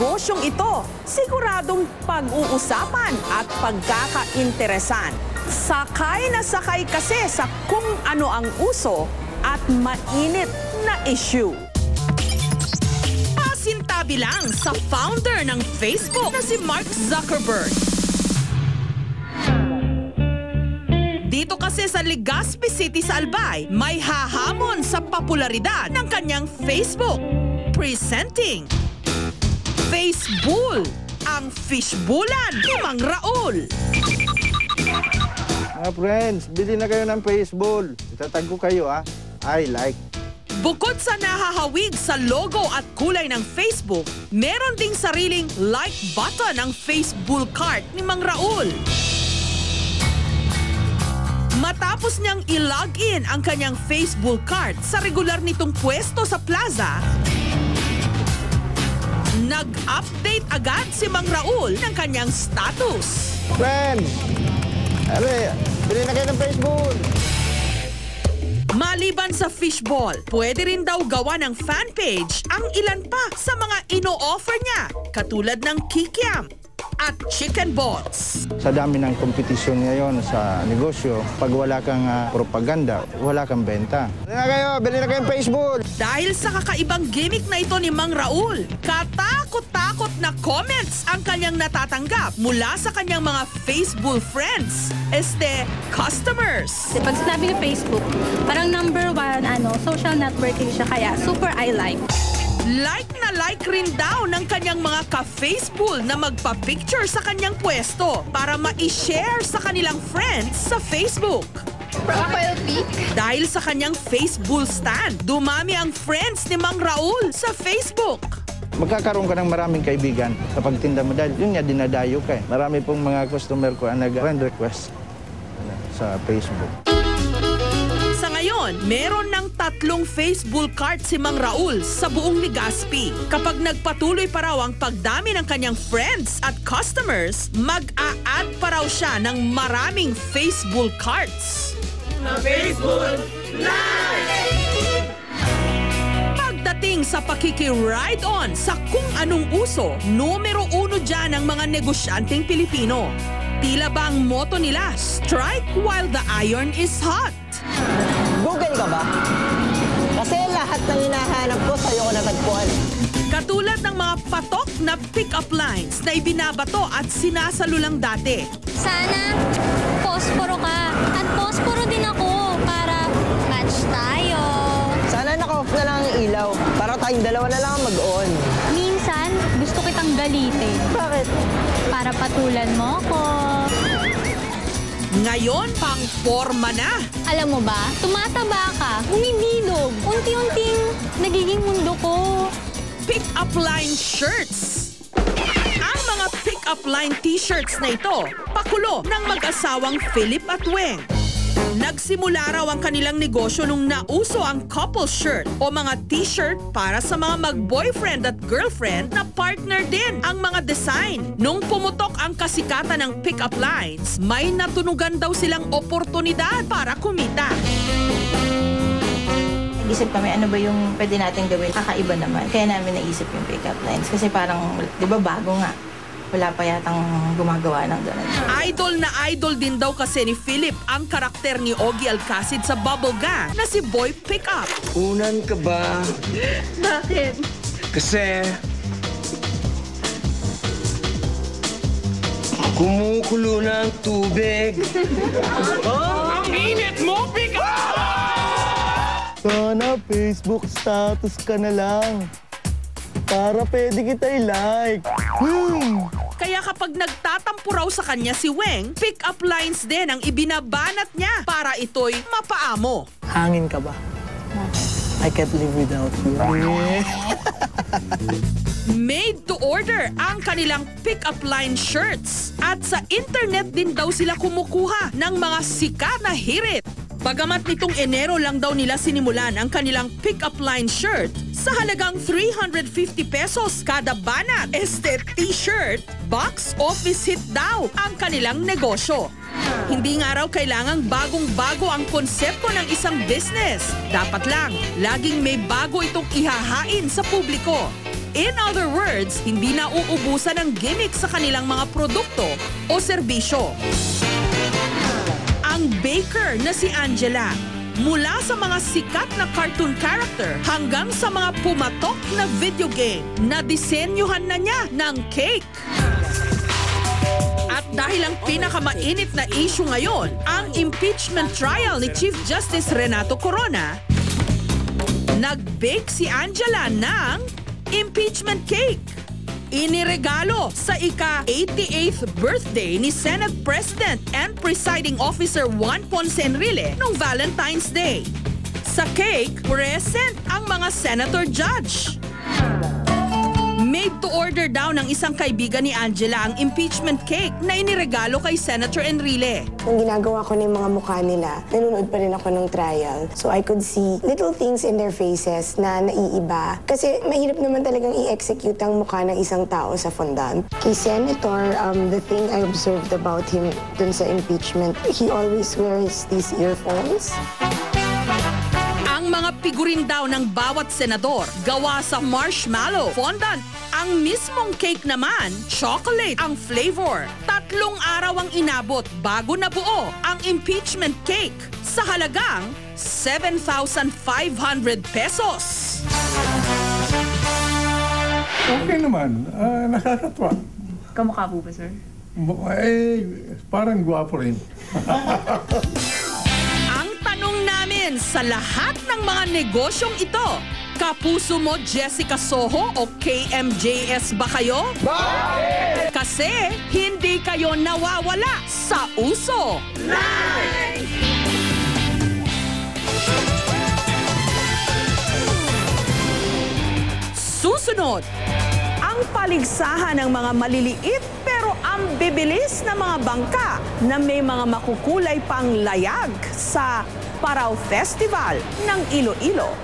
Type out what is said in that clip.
negosyong ito, siguradong pag-uusapan at pagkakainteresan. Sakay na sakay kasi sa kung ano ang uso at mainit na issue. Pasintabi lang sa founder ng Facebook na si Mark Zuckerberg. Dito kasi sa Legazpi City sa Albay, may hahamon sa popularidad ng kanyang Facebook. Presenting Facebull, ang fishbulan ni Mang Raul. Mga friends, bili na kayo ng Facebull. Itatag ko kayo I like. Bukod sa nahahawig sa logo at kulay ng Facebook, meron ding sariling like button ang Facebull cart ni Mang Raul. Matapos niyang i-login ang kanyang Facebull cart sa regular nitong pwesto sa plaza, nag-update agad si Mang Raul ng kanyang status. Friends, bili na kayo ng Facebull. Maliban sa fishball, pwede rin daw gawa ng fan page ang ilan pa sa mga ino-offer niya, katulad ng kikiam at chicken balls. Sa dami ng kompetisyon ngayon sa negosyo, pag wala kang propaganda, wala kang benta. Bili na kayo ng Facebull. Dahil sa kakaibang gimmick na ito ni Mang Raul, katakot-takot na comments ang kanyang natatanggap mula sa kanyang mga Facebull friends, customers. Pag sinabi ng Facebook, parang number one social networking siya, kaya super I like. Like na like rin daw ng kanyang mga ka-Facebull na magpa-picture sa kanyang pwesto para ma-share sa kanilang friends sa Facebook. Profile pic? Dahil sa kanyang Facebull stand, dumami ang friends ni Mang Raul sa Facebook. Magkakaroon ka ng maraming kaibigan sa pagtinda mo dahil yun nga dinadayo ka. Marami pong mga customer ko ang nag-friend request sa Facebook. Sa ngayon, meron ng 3 Facebull cart si Mang Raul sa buong Legazpi. Kapag nagpatuloy pa raw ang pagdami ng kanyang friends at customers, mag-a-add pa raw siya ng maraming Facebull carts. Na Facebull Live! Pagdating sa pakiki-ride on sa kung anong uso, numero 1 dyan ang mga negosyanteng Pilipino. Tila ba ang motto nila, strike while the iron is hot? Google ka ba? Kasi lahat ng hinahanap ko sa'yo ko natagpuan. Katulad ng mga patok na pick-up lines na ibinabato at sinasalulang dati. Sana posporo ka at posporo din ako para match tayo. Sana naka-off na lang ang ilaw para tayong dalawa na lang mag-on. Minsan, gusto kitang galitin. Bakit? Para patulan mo ako. Ngayon, pang forma na. Alam mo ba, tumataba ka, humidilog. Unti-unting nagiging mundo ko. Pick-up line shirts. Ang mga pick-up line t-shirts na ito, pakulo ng mag-asawang Philip at Weng. Nagsimula raw ang kanilang negosyo nung nauso ang couple shirt o mga t-shirt para sa mga mag-boyfriend at girlfriend na partner din ang mga design. Nung pumutok ang kasikatan ng pick-up lines, may natunugan daw silang oportunidad para kumita. Nag-isip kami, ano ba yung pwede natin gawin? Kakaiba naman. Kaya namin naisip yung pick-up lines. Kasi parang, di ba bago nga? Wala pa yatang gumagawa ng gano'n. Idol na idol din daw kasi ni Philip ang karakter ni Ogie Alcacid sa Bubble Gang na si Boy Pickup. Unan ka ba? Bakit? Kasi kumukulo na ang tubig. Ang init mo, Pickup! Sana Facebook status ka na lang para pwede kita i-like. Kaya kapag nagtatampo raw sa kanya si Weng, pick-up lines din ang ibinabanat niya para ito'y mapaamo. Hangin ka ba? I can't live without you. Made to order ang kanilang pick-up line shirts. At sa internet din daw sila kumukuha ng mga sikat na hirit. Bagamat nitong Enero lang daw nila sinimulan ang kanilang pick-up line shirt sa halagang 350 pesos kada banat. T-shirt, box office hit daw ang kanilang negosyo. Hindi nga raw kailangang bagong-bago ang konsepto ng isang business. Dapat lang, laging may bago itong ihahain sa publiko. In other words, hindi na uubusan ng gimmick sa kanilang mga produkto o serbisyo. Ang baker na si Angela, mula sa mga sikat na cartoon character hanggang sa mga pumatok na video game, na disenyuhan na niya ng cake. At dahil ang pinakamainit na issue ngayon, ang impeachment trial ni Chief Justice Renato Corona, nag-bake si Angela ng impeachment cake. Iniregalo sa ika-88th birthday ni Senate President and Presiding Officer Juan Ponce Enrile noong Valentine's Day. Sa cake, present ang mga senator judge. Made to order daw ng isang kaibigan ni Angela ang impeachment cake na iniregalo kay Senator Enrile. Nung ginagawa ko na yung mga mukha nila, nanonood pa rin ako ng trial. So I could see little things in their faces na naiiba. Kasi mahirap naman talagang i-execute ang mukha ng isang tao sa fondant. Kay Senator, the thing I observed about him dun sa impeachment, he always wears these earphones. Ang mga figurin daw ng bawat senador gawa sa marshmallow fondant. Ang mismong cake naman, chocolate ang flavor. 3 araw ang inabot bago nabuo ang impeachment cake sa halagang 7,500 pesos. Okay naman, nakakatuwa. Kamukha po ba, sir? Parang gwapo rin. Ang tanong namin sa lahat ng mga negosyong ito, kapuso mo Jessica Soho o KMJS ba kayo? Bakit? Kasi hindi kayo nawawala sa uso. Live! Susunod, ang paligsahan ng mga maliliit pero ang bibilis na mga bangka na may mga makukulay pang layag sa Parao Festival ng Iloilo.